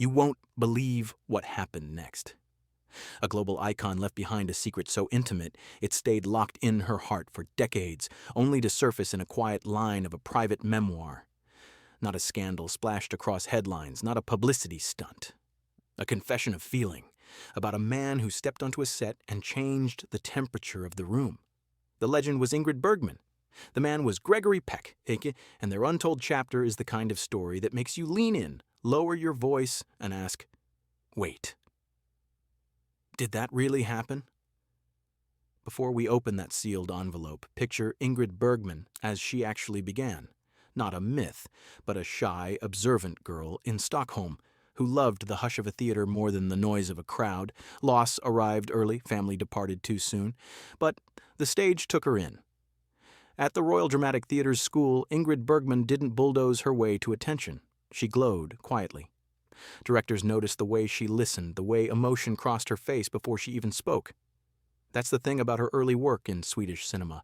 You won't believe what happened next. A global icon left behind a secret so intimate it stayed locked in her heart for decades, only to surface in a quiet line of a private memoir. Not a scandal splashed across headlines, not a publicity stunt. A confession of feeling about a man who stepped onto a set and changed the temperature of the room. The legend was Ingrid Bergman. The man was Gregory Peck, and their untold chapter is the kind of story that makes you lean in, lower your voice, and ask, wait. Did that really happen? Before we open that sealed envelope, picture Ingrid Bergman as she actually began. Not a myth, but a shy, observant girl in Stockholm who loved the hush of a theater more than the noise of a crowd. Loss arrived early, family departed too soon, but the stage took her in. At the Royal Dramatic Theatre's school, Ingrid Bergman didn't bulldoze her way to attention. She glowed quietly. Directors noticed the way she listened, the way emotion crossed her face before she even spoke. That's the thing about her early work in Swedish cinema.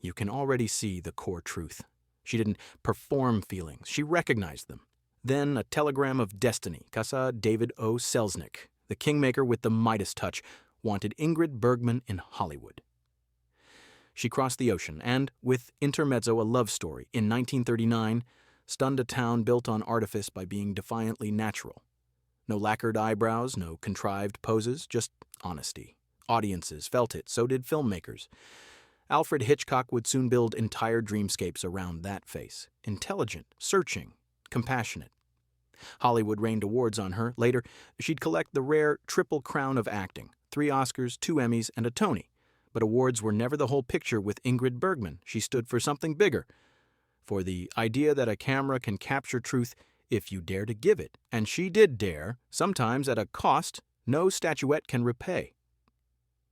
You can already see the core truth. She didn't perform feelings, she recognized them. Then a telegram of destiny. Kassa David O. Selznick, the kingmaker with the Midas touch, wanted Ingrid Bergman in Hollywood. She crossed the ocean and, with Intermezzo, a love story, in 1939, stunned a town built on artifice by being defiantly natural. No lacquered eyebrows, no contrived poses, just honesty. Audiences felt it, so did filmmakers. Alfred Hitchcock would soon build entire dreamscapes around that face. Intelligent, searching, compassionate. Hollywood rained awards on her. Later, she'd collect the rare triple crown of acting, 3 Oscars, 2 Emmys, and a Tony. But awards were never the whole picture with Ingrid Bergman. She stood for something bigger. For the idea that a camera can capture truth if you dare to give it. And she did dare, sometimes at a cost no statuette can repay.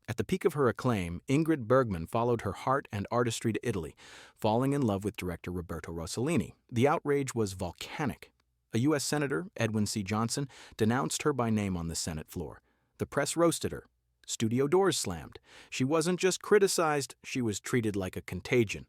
At the peak of her acclaim, Ingrid Bergman followed her heart and artistry to Italy, falling in love with director Roberto Rossellini. The outrage was volcanic. A U.S. Senator, Edwin C. Johnson, denounced her by name on the Senate floor. The press roasted her. Studio doors slammed. She wasn't just criticized, she was treated like a contagion.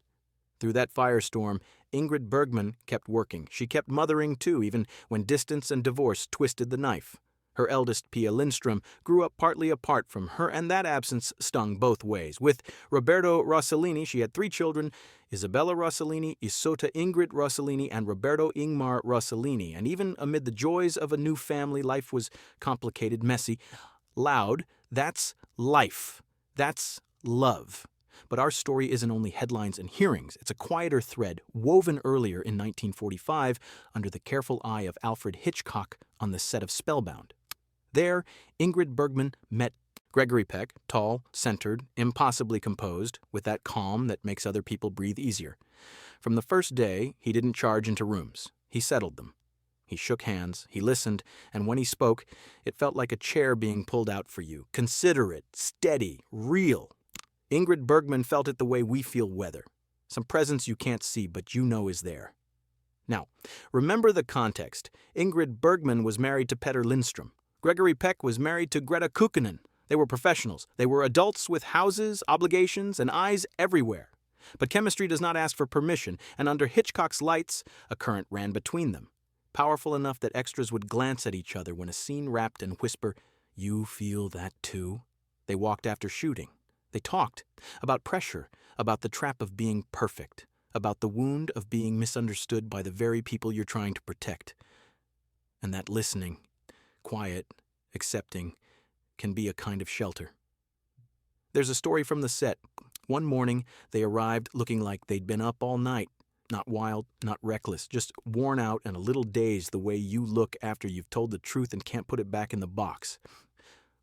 Through that firestorm, Ingrid Bergman kept working. She kept mothering, too, even when distance and divorce twisted the knife. Her eldest, Pia Lindström, grew up partly apart from her, and that absence stung both ways. With Roberto Rossellini, she had 3 children, Isabella Rossellini, Isotta Ingrid Rossellini, and Roberto Ingmar Rossellini. And even amid the joys of a new family, life was complicated, messy, loud. That's life. That's love. But our story isn't only headlines and hearings. It's a quieter thread woven earlier in 1945 under the careful eye of Alfred Hitchcock on the set of Spellbound. There, Ingrid Bergman met Gregory Peck, tall, centered, impossibly composed, with that calm that makes other people breathe easier. From the first day, he didn't charge into rooms. He settled them. He shook hands, he listened, and when he spoke, it felt like a chair being pulled out for you. Considerate, steady, real. Ingrid Bergman felt it the way we feel weather. Some presence you can't see, but you know is there. Now, remember the context. Ingrid Bergman was married to Petter Lindström. Gregory Peck was married to Greta Kukkonen. They were professionals. They were adults with houses, obligations, and eyes everywhere. But chemistry does not ask for permission, and under Hitchcock's lights, a current ran between them. Powerful enough that extras would glance at each other when a scene wrapped and whisper, "You feel that too?" They walked after shooting. They talked about pressure, about the trap of being perfect, about the wound of being misunderstood by the very people you're trying to protect. And that listening, quiet, accepting, can be a kind of shelter. There's a story from the set. One morning, they arrived looking like they'd been up all night. Not wild, not reckless, just worn out and a little dazed the way you look after you've told the truth and can't put it back in the box.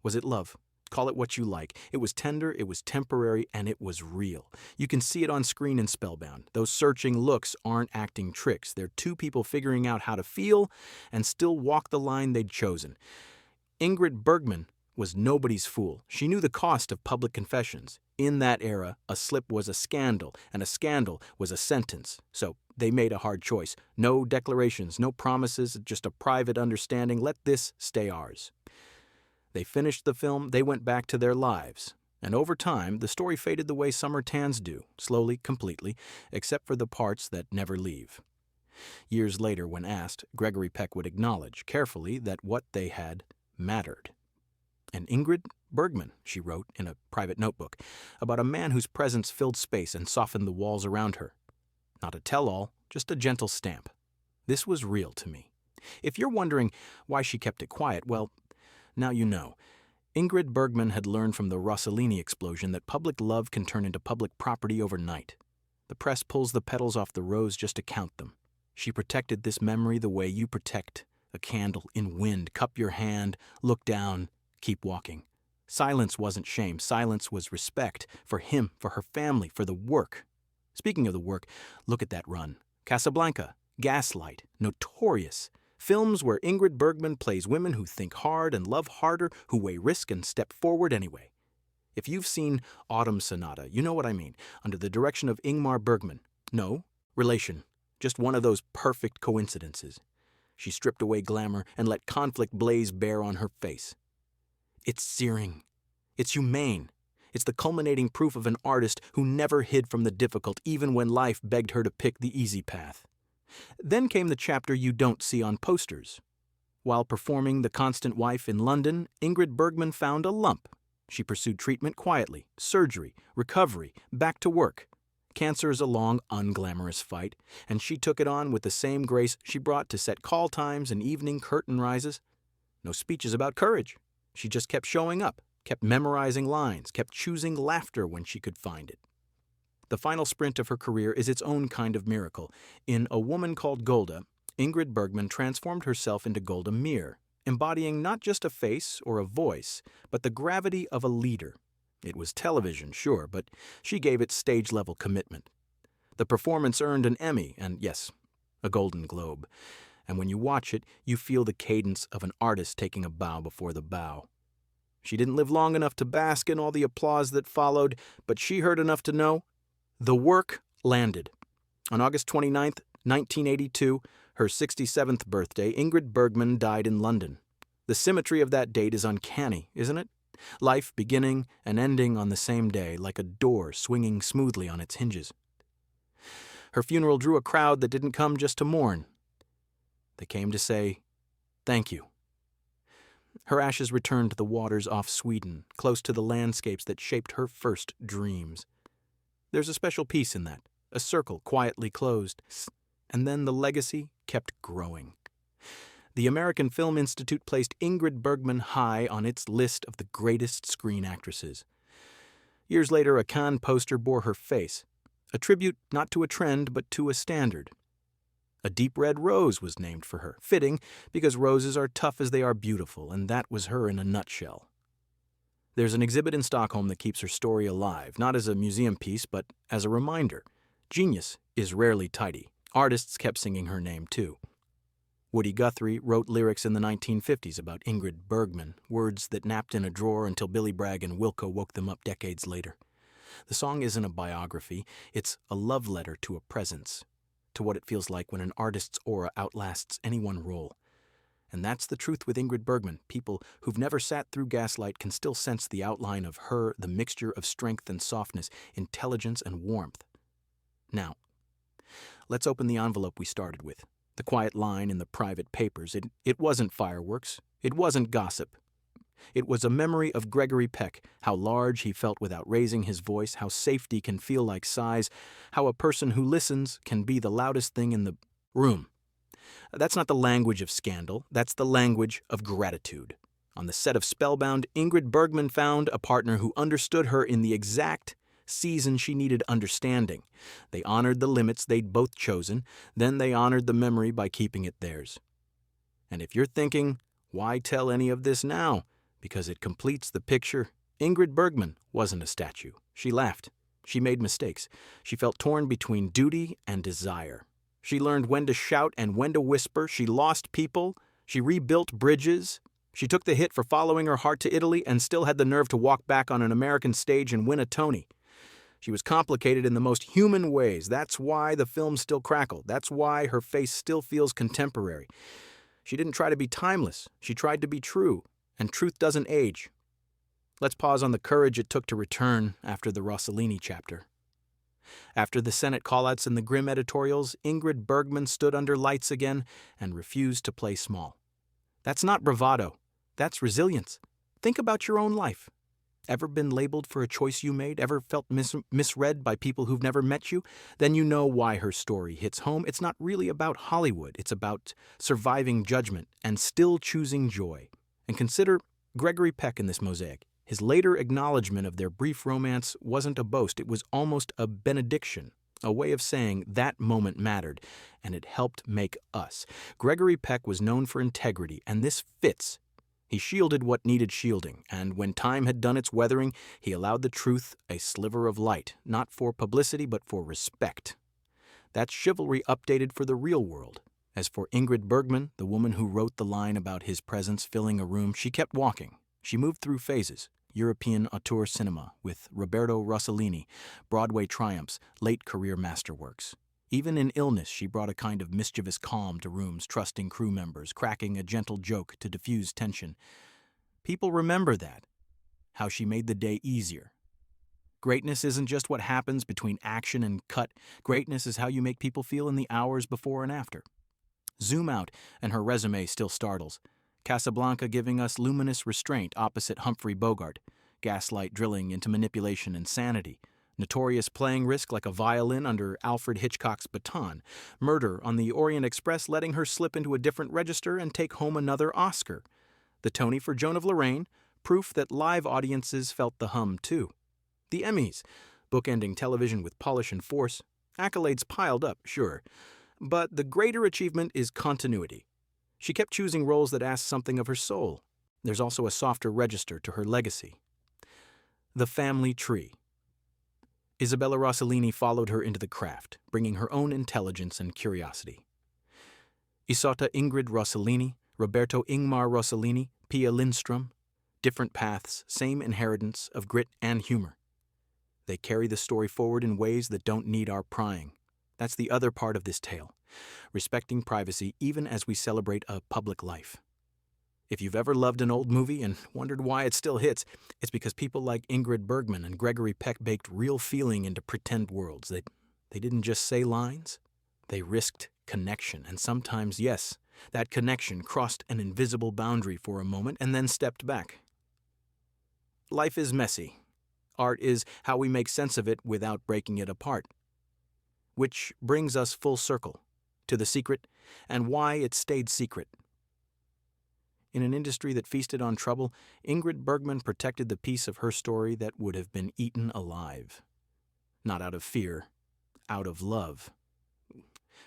Was it love? Call it what you like. It was tender, it was temporary, and it was real. You can see it on screen in Spellbound. Those searching looks aren't acting tricks. They're 2 people figuring out how to feel and still walk the line they'd chosen. Ingrid Bergman was nobody's fool. She knew the cost of public confessions. In that era, a slip was a scandal, and a scandal was a sentence. So they made a hard choice. No declarations, no promises, just a private understanding. Let this stay ours. They finished the film, they went back to their lives. And over time, the story faded the way summer tans do, slowly, completely, except for the parts that never leave. Years later, when asked, Gregory Peck would acknowledge carefully that what they had mattered. And Ingrid Bergman, she wrote in a private notebook, about a man whose presence filled space and softened the walls around her. Not a tell-all, just a gentle stamp. This was real to me. If you're wondering why she kept it quiet, well, now you know. Ingrid Bergman had learned from the Rossellini explosion that public love can turn into public property overnight. The press pulls the petals off the rose just to count them. She protected this memory the way you protect a candle in wind. Cup your hand, look down, keep walking. Silence wasn't shame. Silence was respect for him, for her family, for the work. Speaking of the work, look at that run. Casablanca, Gaslight, Notorious. Films where Ingrid Bergman plays women who think hard and love harder, who weigh risk and step forward anyway. If you've seen Autumn Sonata, you know what I mean, under the direction of Ingmar Bergman. No relation, just one of those perfect coincidences. She stripped away glamour and let conflict blaze bare on her face. It's searing. It's humane. It's the culminating proof of an artist who never hid from the difficult, even when life begged her to pick the easy path. Then came the chapter you don't see on posters. While performing The Constant Wife in London, Ingrid Bergman found a lump. She pursued treatment quietly, surgery, recovery, back to work. Cancer is a long, unglamorous fight, and she took it on with the same grace she brought to set call times and evening curtain rises. No speeches about courage. She just kept showing up, kept memorizing lines, kept choosing laughter when she could find it. The final sprint of her career is its own kind of miracle. In A Woman Called Golda, Ingrid Bergman transformed herself into Golda Meir, embodying not just a face or a voice, but the gravity of a leader. It was television, sure, but she gave it stage-level commitment. The performance earned an Emmy and, yes, a Golden Globe. And when you watch it, you feel the cadence of an artist taking a bow before the bow. She didn't live long enough to bask in all the applause that followed, but she heard enough to know the work landed. On August 29th, 1982, her 67th birthday, Ingrid Bergman died in London. The symmetry of that date is uncanny, isn't it? Life beginning and ending on the same day, like a door swinging smoothly on its hinges. Her funeral drew a crowd that didn't come just to mourn. They came to say, thank you. Her ashes returned to the waters off Sweden, close to the landscapes that shaped her first dreams. There's a special piece in that, a circle quietly closed, and then the legacy kept growing. The American Film Institute placed Ingrid Bergman high on its list of the greatest screen actresses. Years later, a Cannes poster bore her face, a tribute not to a trend but to a standard. A deep red rose was named for her, fitting because roses are tough as they are beautiful, and that was her in a nutshell. There's an exhibit in Stockholm that keeps her story alive, not as a museum piece, but as a reminder. Genius is rarely tidy. Artists kept singing her name, too. Woody Guthrie wrote lyrics in the 1950s about Ingrid Bergman, words that napped in a drawer until Billy Bragg and Wilco woke them up decades later. The song isn't a biography, it's a love letter to a presence, to what it feels like when an artist's aura outlasts any one role. And that's the truth with Ingrid Bergman. People who've never sat through Gaslight can still sense the outline of her, the mixture of strength and softness, intelligence and warmth. Now, let's open the envelope we started with. The quiet line in the private papers. It wasn't fireworks. It wasn't gossip. It was a memory of Gregory Peck, how large he felt without raising his voice, how safety can feel like size, how a person who listens can be the loudest thing in the room. That's not the language of scandal. That's the language of gratitude. On the set of Spellbound, Ingrid Bergman found a partner who understood her in the exact season she needed understanding. They honored the limits they'd both chosen, then they honored the memory by keeping it theirs. And if you're thinking, why tell any of this now? Because it completes the picture. Ingrid Bergman wasn't a statue. She laughed. She made mistakes. She felt torn between duty and desire. She learned when to shout and when to whisper. She lost people. She rebuilt bridges. She took the hit for following her heart to Italy and still had the nerve to walk back on an American stage and win a Tony. She was complicated in the most human ways. That's why the films still crackle. That's why her face still feels contemporary. She didn't try to be timeless. She tried to be true. And truth doesn't age. Let's pause on the courage it took to return after the Rossellini chapter. After the Senate callouts and the grim editorials, Ingrid Bergman stood under lights again and refused to play small. That's not bravado. That's resilience. Think about your own life. Ever been labeled for a choice you made? Ever felt misread by people who've never met you? Then you know why her story hits home. It's not really about Hollywood. It's about surviving judgment and still choosing joy. And consider Gregory Peck in this mosaic. His later acknowledgement of their brief romance wasn't a boast. It was almost a benediction, a way of saying that moment mattered, and it helped make us. Gregory Peck was known for integrity, and this fits. He shielded what needed shielding, and when time had done its weathering, he allowed the truth a sliver of light, not for publicity but for respect. That's chivalry updated for the real world. As for Ingrid Bergman, the woman who wrote the line about his presence filling a room, she kept walking. She moved through phases. European auteur cinema with Roberto Rossellini, Broadway triumphs, late career masterworks. Even in illness, she brought a kind of mischievous calm to rooms, trusting crew members, cracking a gentle joke to diffuse tension. People remember that, how she made the day easier. Greatness isn't just what happens between action and cut. Greatness is how you make people feel in the hours before and after. Zoom out, and her resume still startles. Casablanca giving us luminous restraint opposite Humphrey Bogart, Gaslight drilling into manipulation and sanity, Notorious playing risk like a violin under Alfred Hitchcock's baton, Murder on the Orient Express letting her slip into a different register and take home another Oscar, the Tony for Joan of Lorraine, proof that live audiences felt the hum too. The Emmys, bookending television with polish and force, accolades piled up, sure, but the greater achievement is continuity. She kept choosing roles that asked something of her soul. There's also a softer register to her legacy. The family tree. Isabella Rossellini followed her into the craft, bringing her own intelligence and curiosity. Isotta Ingrid Rossellini, Roberto Ingmar Rossellini, Pia Lindström. Different paths, same inheritance of grit and humor. They carry the story forward in ways that don't need our prying. That's the other part of this tale. Respecting privacy even as we celebrate a public life. If you've ever loved an old movie and wondered why it still hits, it's because people like Ingrid Bergman and Gregory Peck baked real feeling into pretend worlds. They didn't just say lines, they risked connection. And sometimes, yes, that connection crossed an invisible boundary for a moment and then stepped back. Life is messy. Art is how we make sense of it without breaking it apart. Which brings us full circle to the secret and why it stayed secret. In an industry that feasted on trouble, Ingrid Bergman protected the piece of her story that would have been eaten alive. Not out of fear, out of love.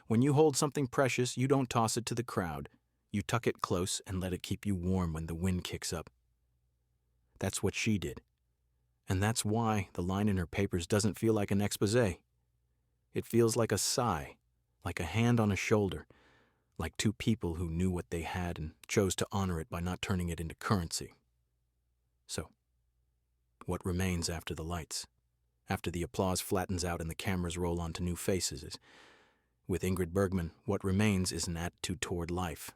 When you hold something precious, you don't toss it to the crowd. You tuck it close and let it keep you warm when the wind kicks up. That's what she did. And that's why the line in her papers doesn't feel like an exposé. It feels like a sigh, like a hand on a shoulder, like two people who knew what they had and chose to honor it by not turning it into currency. So, what remains after the lights? After the applause flattens out and the cameras roll onto new faces? With Ingrid Bergman, what remains is an attitude toward life.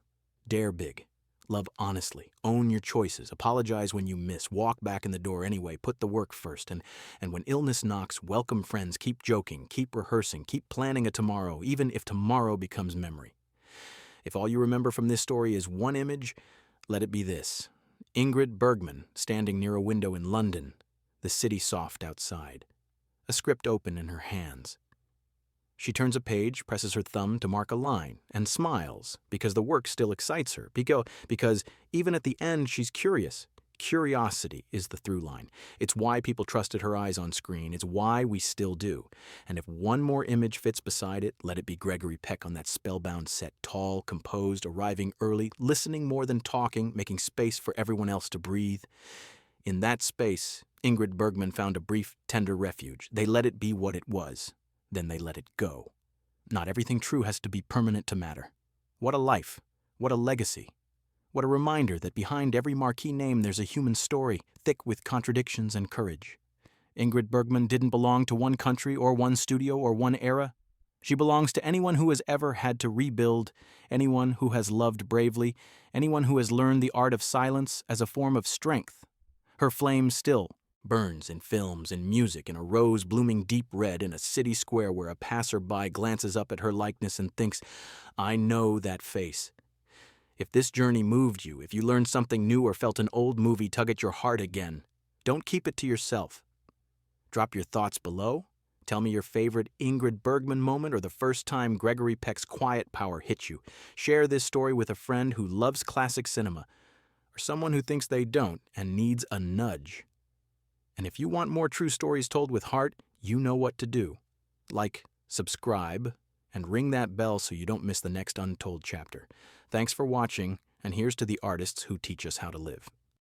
Dare big. Love honestly. Own your choices. Apologize when you miss. Walk back in the door anyway. Put the work first. And when illness knocks, welcome friends. Keep joking. Keep rehearsing. Keep planning a tomorrow, even if tomorrow becomes memory. If all you remember from this story is one image, let it be this. Ingrid Bergman standing near a window in London, the city soft outside. A script open in her hands. She turns a page, presses her thumb to mark a line, and smiles, because the work still excites her, because even at the end she's curious. Curiosity is the through line. It's why people trusted her eyes on screen. It's why we still do. And if one more image fits beside it, let it be Gregory Peck on that Spellbound set, tall, composed, arriving early, listening more than talking, making space for everyone else to breathe. In that space, Ingrid Bergman found a brief, tender refuge. They let it be what it was. Then they let it go. Not everything true has to be permanent to matter. What a life. What a legacy. What a reminder that behind every marquee name there's a human story, thick with contradictions and courage. Ingrid Bergman didn't belong to one country or one studio or one era. She belongs to anyone who has ever had to rebuild, anyone who has loved bravely, anyone who has learned the art of silence as a form of strength. Her flame still Burns in films and music, in a rose blooming deep red in a city square where a passerby glances up at her likeness and thinks, I know that face. If this journey moved you, if you learned something new or felt an old movie tug at your heart again, don't keep it to yourself. Drop your thoughts below. Tell me your favorite Ingrid Bergman moment or the first time Gregory Peck's quiet power hit you. Share this story with a friend who loves classic cinema, or someone who thinks they don't and needs a nudge. And if you want more true stories told with heart, you know what to do. Like, subscribe, and ring that bell so you don't miss the next untold chapter. Thanks for watching, and here's to the artists who teach us how to live.